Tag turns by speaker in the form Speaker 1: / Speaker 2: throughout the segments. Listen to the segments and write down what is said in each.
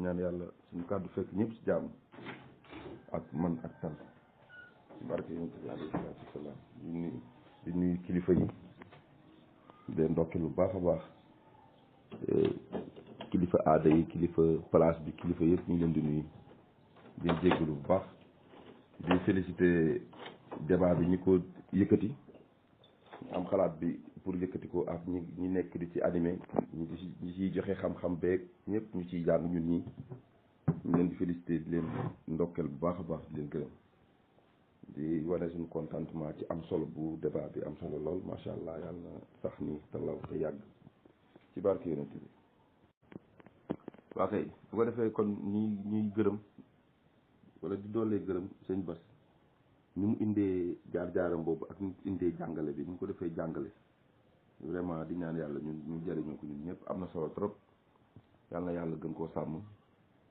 Speaker 1: ñaan yàlla suñu kàddu fekk ñëpp ci jàmm ak man ak tan ci barke yonent bi alayhi salaatu wasalaam di nuyu kilifa yi de ndokkeel bu baax a baax kilifa aada yi kilifa place bi kilifa yëpp ñu ngi leen di nuyu di jéggalu bu baax di féliciter débat bi ñi ko yëkkati am xalaat bi pour yëkkati ko ak ñi nekk di ci animé ñi ciy joxe xam-xam beeg ñëpp ñu ciy jàng ñun ñi ñu leen di féliciter di leen ndokkeel bu baax a baax di leen gërëm di wane suñu contentement ci am solo bu débat bi am solo lool macha allah yàlla na sax ni te law te yàgg ci barke yonent bi waa kay bu ko defee kon ñuy gërëm wala di doolee gërëm sëñ Bass ni mu indee jaar-jaaram boobu ak ni mu indee jàngale bi ni mu ko defee jàngale vraiment di ñaan yàlla ñu jëriñoo ko ñun ñëpp am na solo trop yàlla na yàlla gën koo sàmm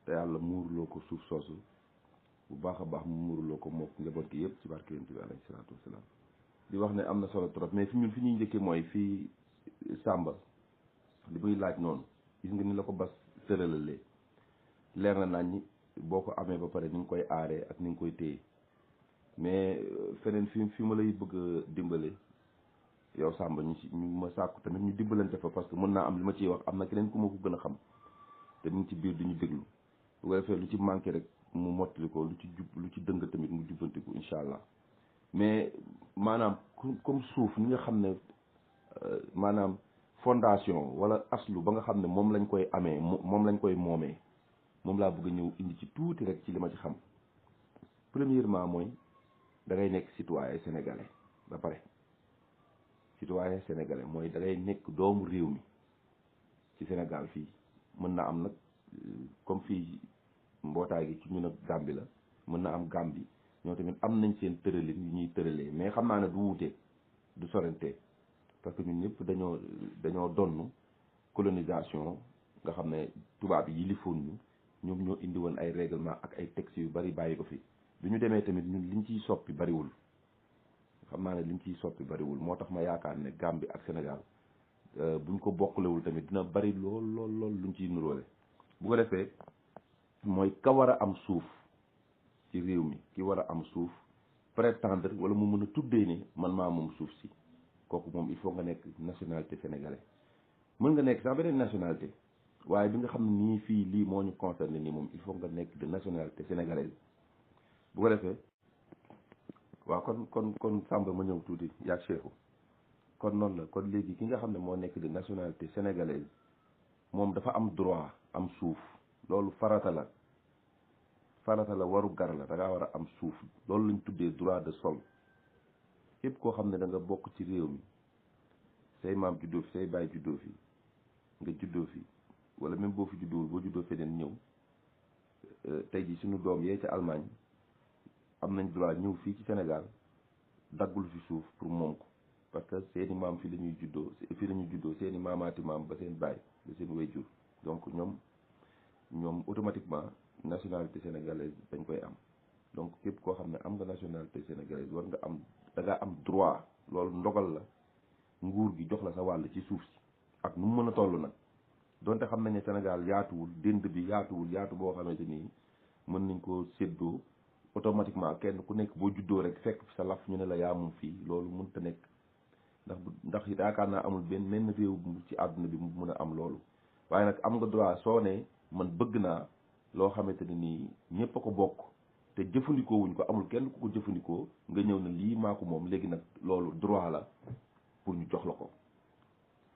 Speaker 1: te yàlla muurloo ko suuf soosu bu baax a baax mu muurloo ko mook njaboot gi yëpp ci barke yonent bi alayhi salaatu wasalaam di wax ne am na solo trop mais fi ñun fi ñuy njëkkee mooy fii Samba li muy laaj noonu gis nga ni la ko Bass tëralalee leer na nañ boo ko amee ba pare ni nga koy aaree ak ni nga koy téye mais feneen fi ma lay bëgg a dimbale yow Samba ñu ma sàkku tamit ñu dimbalante fa parce que mën naa am li ma ciy wax am na keneen ku ma ko gën a xam te mu ngi ci biir du ñu déglu bu ko defee lu ci manqué rek mu mottali ko lu ci dëng tamit mu jubbantiku incha allah mais maanaam comme suuf ni nga xam ne maanaam fondation wala aslu ba nga xam ne moom lañ koy amee moom lañ koy moomee moom laa bëgg a ñëw indi ci tuuti rek ci li ma ci xam premièrement mooy da ngay nekk citoyen sénégalais ba pare citoyen sénégalais mooy da ngay nekk doomu réew mi ci Sénégal fii mën na am nag comme fii mbootaay gi ci ñun ak Gambie la mën na am Gambie ñoo tamit am nañ seen tëralin yu ñuy tëralee mais xam naa ne du wuute du sorante parce que ñun ñëpp dañoo donn colonisation nga xam ne tubaab yi yilifoon ñu ñoom ñoo indi woon ay règlement ak ay textes yu bari bàyyi ko fi bi ñu demee tamit ñun liñ ciy soppi bariwul xam naa ne liñ ciy soppi bariwul moo tax ma yaakaar ne Gambie ak Sénégal buñ ko bokkulewul tamit dina bari lool luñ ciy nuróole bu ko defee mooy ka war a am suuf ci réew mi ki war a am suuf prétendre wala mu mën a tuddee ne man maa moom suuf si kooku moom il faut nga nekk nationalité sénégalais mën nga nekk sax beneen nationalité waaye bi nga xam ne nii fii lii moo ñu concerné nii moom il faut nga nekk de nationalité sénégalaise bu ko defee waaw kon Samba ma ñëw tuuti yaag Cheikhou kon noonu la kon léegi ki nga xam ne moo nekk de nationalité sénégalaise moom dafa am droit am suuf loolu farata la waru gar la da ngaa war a am suuf loolu lañ tuddee droit de sol képp koo xam ne da nga bokk ci réew mi say maam juddoo fi say baay juddoo fi nga juddoo fi wala même boo fi juddoowul boo juddoo feneen ñëw tey ji suñu doom yee ca Allemagne am nañ droit ñëw fii ci Sénégal daggul fi suuf pour moom ko parce que seeni maam fi la ñuy juddoo seeni maamaati maam ba seen baay ba seen wayjur donc ñoom automatiquement nationalité sénégalaise dañ koy am donc képp koo xam ne am nga nationalité sénégalaise war nga am da ngaa am droit loolu ndogal la nguur gi jox la sa wàll ci suuf si ak nu mu mën a toll nag donte xam nañ ne Sénégal yaatuwul dënd bi yaatu boo xamante ni mën nañ koo séddoo automatiquement kenn ku nekk boo juddoo rek fekk sa laf ñu ne la yaa moom fii loolu mënut a nekk ndax yaakaar naa amul benn réew ci àdduna bi mu mën a am loolu waaye nag am nga droit soo ne man bëgg naa loo xamante ne nii ñëpp a ko bokk te jëfandikoo wuñ ko amul kenn ku ko jëfandikoo nga ñëw na lii maa ko moom léegi nag loolu droit la pour ñu jox la ko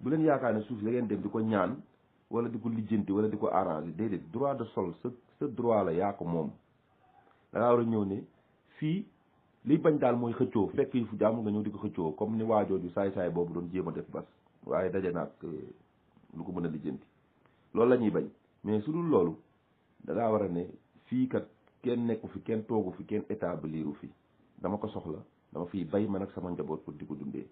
Speaker 1: bu leen yaakaar ne suuf si da ngeen dem di ko ñaan wala di ko lijjanti wala di ko arranger déedéet droit de sol sa droit la yaa ko moom da ngaa war a ñëw ne fii liy bañ daal mooy xëccoo fekk yi fu jàmm nga ñëw di ko xëccoo comme ni waajooju saay-saay boobu doon jéem a def Bass waaye daje naag lu ko mën a lijjanti loolu la ñuy bañ mais su dul loolu da ngaa war a ne fii kat kenn nekku fi kenn toogu fi kenn établir fi dama ko soxla dama fiy bay man ak sama njaboot pour di ko dundee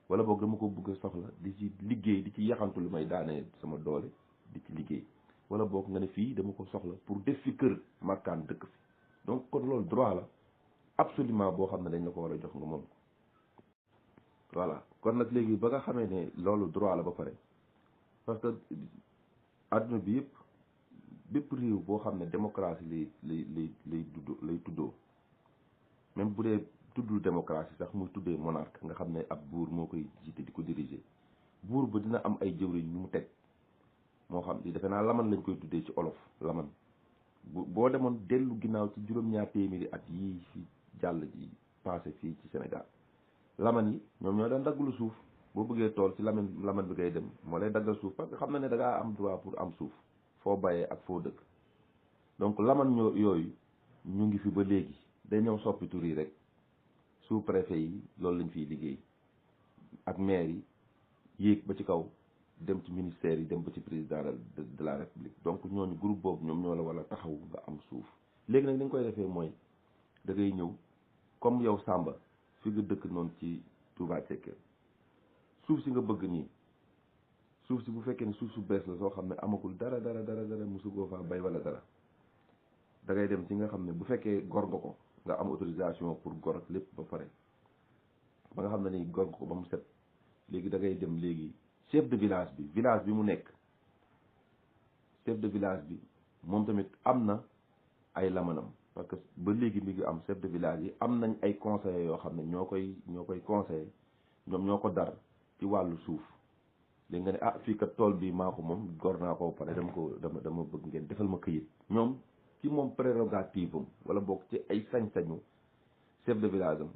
Speaker 1: wala boog dama ko bëgg a soxla di ci liggéey di ci yaxantu lu may daanee sama doole di ci liggéey wala boog nga ne fii dama ko soxla pour def fi kër makkaan dëkk fi donc kon loolu droit la absolument boo xam ne dañ la ko war a jox nga moom voilà kon nag léegi ba nga xamee ne loolu droit la ba pare parce que adduna bi yëpp bépp réew boo xam ne démocratie lay tuddoo même bu dee tuddul démocratie sax muy tuddee monarque nga xam ne ab buur moo koy jiite di ko diriger buur ba dina am ay jëwriñ ñu mu teg moo xam di defe naa laman lañ koy tuddee ci olof laman boo demoon dellu ginnaaw ci juróom-ñaar téeméeri at yii fi jàll ji passé fii ci Sénégal laman yi ñoom ñoo daan dagglu suuf boo bëggee tool ci laman bi ngay dem moo lay daggal suuf parce que xam na ne da ngaa am droit pour am suuf foo bayee ak foo dëkk donc laman yooyu ñu ngi fi ba léegi day ñëw soppi tur yi rek sous préfet yi loolu lañ fiy liggéey ak maire yi yéeg ba ci kaw dem ci ministère yi dem ba ci président de la république donc ñooñu groupe boobu ñoom ñoo la war a taxaw nga am suuf léegi nag ni nga koy defee mooy da ngay ñëw comme yow Samba fi nga dëkk noonu ci Touba Cekkeen suuf si nga bëgg nii suuf si bu fekkee ne suuf su bees la soo xam ne amagul dara mosu goo faa bay wala dara da ngay dem ci nga xam ne bu fekkee gor nga ko nga am autorisation pour gor ak lépp ba pare ba nga xam ne ni gor nga ko ba mu set léegi da ngay dem léegi chef de village bi mu nekk chef de village bi moom tamit am na ay lamanam parce que ba léegi mi ngi am chef de village yi am nañ ay conseillers yoo xam ne ñoo koy conseiller ñoom ñoo ko dar ci wàllu suuf léegi nga ne fii kat tool bi maa ko moom gor naa ko pare dama bëgg ngeen defal ma këyit ñoom ci moom prérogative am wala bokk ci ay sañ-sañu chef de village am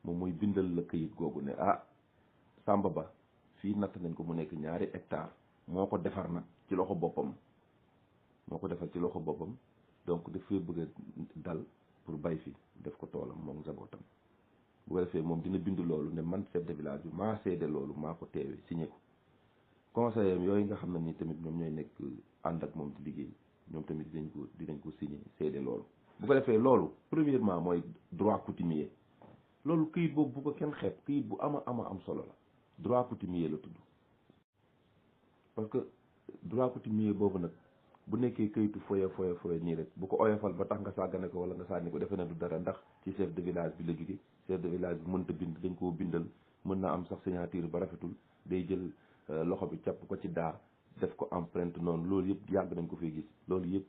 Speaker 1: moom mooy bindal la këyit googu ne Samba Ba fii natt nañ ko mu nekk 2 hectares moo ko defar nag ci loxo boppam donc dafay bëgg a dal pour bay fi def ko toolam moom njabootam bu ko defee moom dina bind loolu ne man chef de village bi maa seede loolu maa ko teewee signé ko conseiller yooyu nga xam ne ni tamit ñoom ñooy nekk ànd ak moom di liggéey ñoom tamit dinañ ko signé seede loolu bu ko defee loolu premièrement mooy droit coutumier loolu këyit boobu bu ko kenn xeeb këyit bu ama am solo la droit coutumier la tudd parce que droit coutumier boobu nag bu nekkee këyitu foye nii rek bu ko oyofal ba tax nga sàggane ko wala nga sànni ko defe ne du dara ndax ci chef de village bi la jóge chef de village bi mënta bind dañ koo bindal mën na am sax signature ba rafetul day jël loxo bi capp ko ci daa def ko empreinte noonu loolu yëpp yàgg nañ ko fay gis loolu yëpp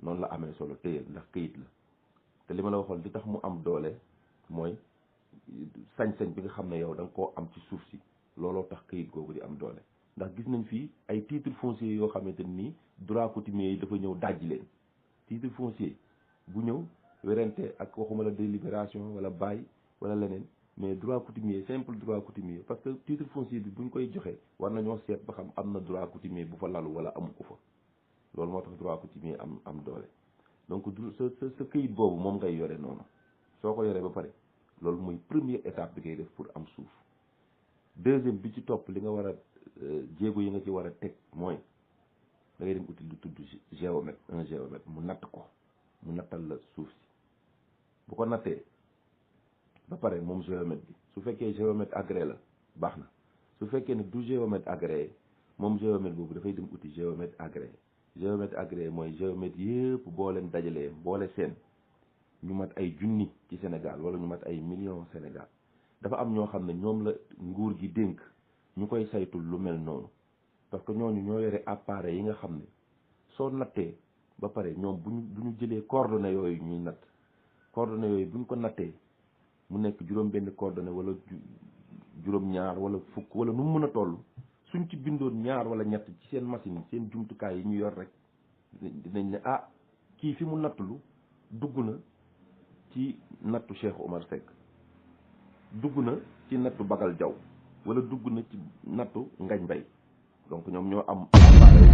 Speaker 1: noonu la amee solo téyel ndax këyit la te li ma la waxoon li tax mu am doole mooy sañ-sañ bi nga xam ne yow da nga koo am ci suuf si looloo tax këyit googu di am doole ndax gis nañ fii ay titre foncier yoo xamante nii droit coutumier yi dafa ñëw dajji leen titre foncier bu ñëw werante ak waxuma la délibération wala bail wala leneen mais droit coutumier simple droit coutumier parce que titre foncier bi buñ koy joxe war nañoo seet ba xam am na droit coutumier bu fa lalu wala amu ko fa loolu moo tax droit coutumier am doole donc sa këyit boobu moom ngay yore noonu soo ko yoree ba pare loolu mooy première étape bi ngay def pour am suuf deuxième bi ci topp li nga war a jéego yi nga ci war a teg mooy da ngay dem uti lu tudd géomètre un géomètre mu natt ko mu nattal la suuf si bu ko nattee ba pare moom géomètre bi su fekkee géomètre agréé la baax na su fekkee ne du géomètre agréé moom géomètre boobu dafay dem uti géomètre agréé mooy géomètre yëpp boo leen dajalee boole seen ñu mat ay junni ci Sénégal wala ñu mat ay millions Sénégal dafa am ñoo xam ne ñoom la nguur gi dénk ñu koy saytul lu mel noonu parce que ñooñu ñoo yore appareil yi nga xam ne soo nattee ba pare ñoom bu ñu jëlee coordonnées yooyu ñuy natt coordonnées yooyu bu ñu ko nattee mu nekk juróom-benn coordonnées wala juróom-ñaar wala fukk wala nu mu mën a toll suñ ci bindoon ñaar wala ñett ci seen machine seen jumtukaay yi ñu yor rek dinañ ne kii fi mu nattulu dugg na ci nattu Cheikh Omar Seck dugg na ci nattu Bagal Diaw wala dugg na ci nattu Ngañ Mbay donc ñoom ñoo am appareil